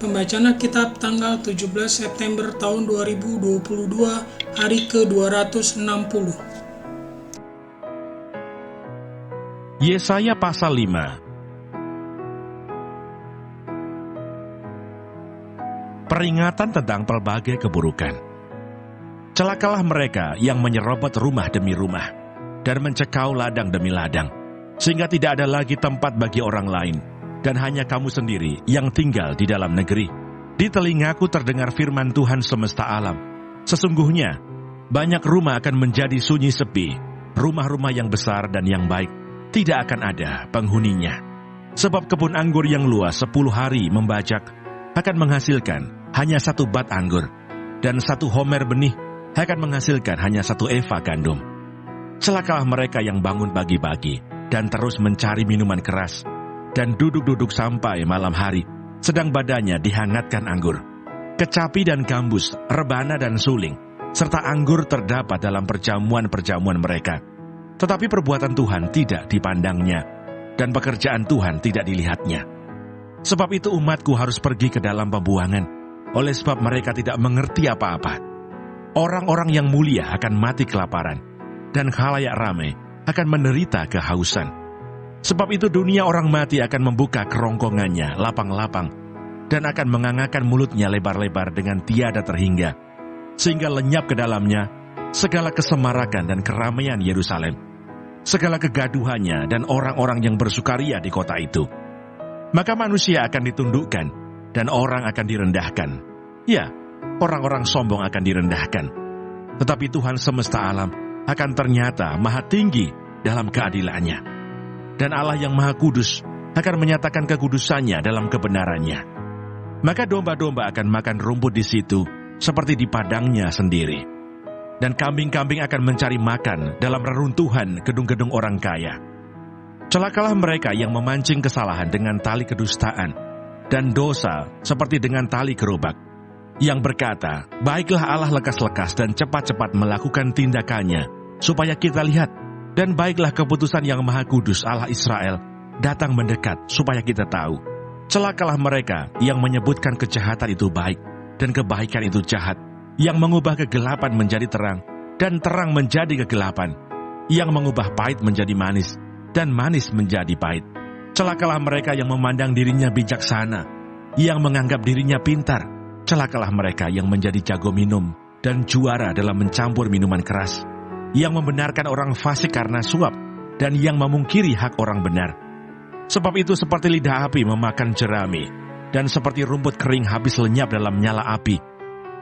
Pembacaan Alkitab tanggal 17 September tahun 2022, hari ke-260. Yesaya pasal 5. Peringatan tentang pelbagai keburukan. Celakalah mereka yang menyerobot rumah demi rumah dan mencekau ladang demi ladang, sehingga tidak ada lagi tempat bagi orang lain, dan hanya kamu sendiri yang tinggal di dalam negeri. Di telingaku terdengar firman Tuhan semesta alam. Sesungguhnya, banyak rumah akan menjadi sunyi sepi, rumah-rumah yang besar dan yang baik, tidak akan ada penghuninya. Sebab kebun anggur yang luas 10 hari membajak akan menghasilkan hanya 1 bat anggur, dan 1 homer benih akan menghasilkan hanya 1 eva gandum. Celakalah mereka yang bangun pagi-pagi dan terus mencari minuman keras, dan duduk-duduk sampai malam hari, sedang badannya dihangatkan anggur. Kecapi dan gambus, rebana dan suling, serta anggur terdapat dalam perjamuan-perjamuan mereka. Tetapi perbuatan Tuhan tidak dipandangnya, dan pekerjaan Tuhan tidak dilihatnya. Sebab itu umatku harus pergi ke dalam pembuangan, oleh sebab mereka tidak mengerti apa-apa. Orang-orang yang mulia akan mati kelaparan, dan khalayak ramai akan menderita kehausan. Sebab itu dunia orang mati akan membuka kerongkongannya lapang-lapang, dan akan mengangakan mulutnya lebar-lebar dengan tiada terhingga, sehingga lenyap ke dalamnya segala kesemarakan dan keramaian Yerusalem, segala kegaduhannya dan orang-orang yang bersukaria di kota itu. Maka manusia akan ditundukkan, dan orang akan direndahkan. Ya, orang-orang sombong akan direndahkan. Tetapi Tuhan semesta alam akan ternyata maha tinggi dalam keadilannya. Dan Allah yang Maha Kudus akan menyatakan kekudusannya dalam kebenarannya. Maka domba-domba akan makan rumput di situ, seperti di padangnya sendiri. Dan kambing-kambing akan mencari makan dalam reruntuhan gedung-gedung orang kaya. Celakalah mereka yang memancing kesalahan dengan tali kedustaan, dan dosa seperti dengan tali gerobak, yang berkata, baiklah Allah lekas-lekas dan cepat-cepat melakukan tindakannya, supaya kita lihat. Dan baiklah keputusan yang Maha Kudus Allah Israel datang mendekat supaya kita tahu. Celakalah mereka yang menyebutkan kejahatan itu baik dan kebaikan itu jahat, yang mengubah kegelapan menjadi terang dan terang menjadi kegelapan, yang mengubah pahit menjadi manis dan manis menjadi pahit. Celakalah mereka yang memandang dirinya bijaksana, yang menganggap dirinya pintar. Celakalah mereka yang menjadi jago minum dan juara dalam mencampur minuman keras, yang membenarkan orang fasik karena suap, dan yang memungkiri hak orang benar. Sebab itu seperti lidah api memakan jerami, dan seperti rumput kering habis lenyap dalam nyala api,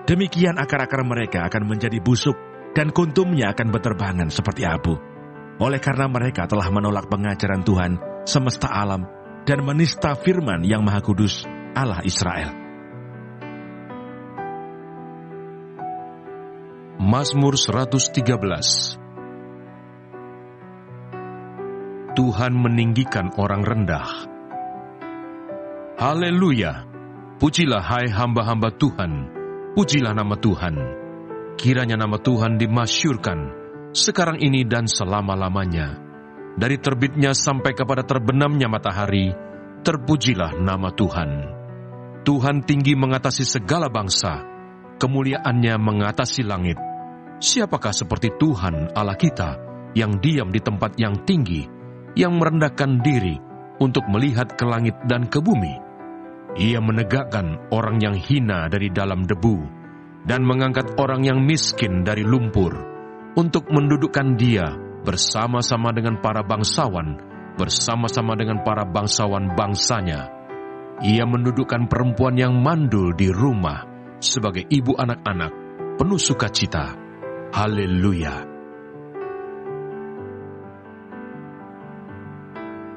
demikian akar-akar mereka akan menjadi busuk, dan kuntumnya akan berterbangan seperti abu. Oleh karena mereka telah menolak pengajaran Tuhan semesta alam, dan menista firman yang Maha Kudus Allah Israel. Mazmur 113. Tuhan meninggikan orang rendah. Haleluya! Pujilah hai hamba-hamba Tuhan, pujilah nama Tuhan. Kiranya nama Tuhan dimasyurkan, sekarang ini dan selama-lamanya. Dari terbitnya sampai kepada terbenamnya matahari, terpujilah nama Tuhan. Tuhan tinggi mengatasi segala bangsa, kemuliaannya mengatasi langit. Siapakah seperti Tuhan Allah kita, yang diam di tempat yang tinggi, yang merendahkan diri untuk melihat ke langit dan ke bumi? Ia menegakkan orang yang hina dari dalam debu, dan mengangkat orang yang miskin dari lumpur, untuk mendudukkan dia bersama-sama dengan para bangsawan, bersama-sama dengan para bangsawan bangsanya. Ia mendudukkan perempuan yang mandul di rumah, sebagai ibu anak-anak, penuh sukacita. Haleluya.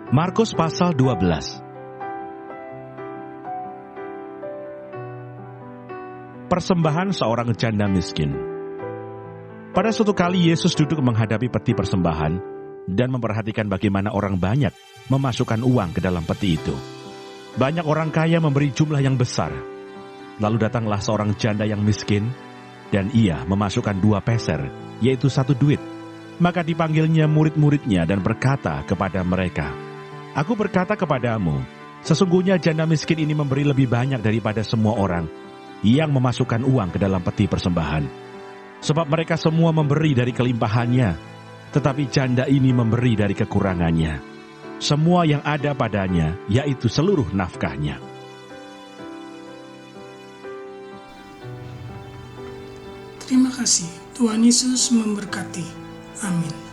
Markus pasal 12. Persembahan seorang janda miskin. Pada suatu kali Yesus duduk menghadapi peti persembahan dan memperhatikan bagaimana orang banyak memasukkan uang ke dalam peti itu. Banyak orang kaya memberi jumlah yang besar. Lalu datanglah seorang janda yang miskin, dan ia memasukkan 2 peser, yaitu 1 duit. Maka dipanggilnya murid-muridnya dan berkata kepada mereka, Aku berkata kepadamu, Sesungguhnya janda miskin ini memberi lebih banyak daripada semua orang yang memasukkan uang ke dalam peti persembahan. Sebab mereka semua memberi dari kelimpahannya, tetapi janda ini memberi dari kekurangannya, semua yang ada padanya, yaitu seluruh nafkahnya. Terima kasih. Tuhan Yesus memberkati. Amin.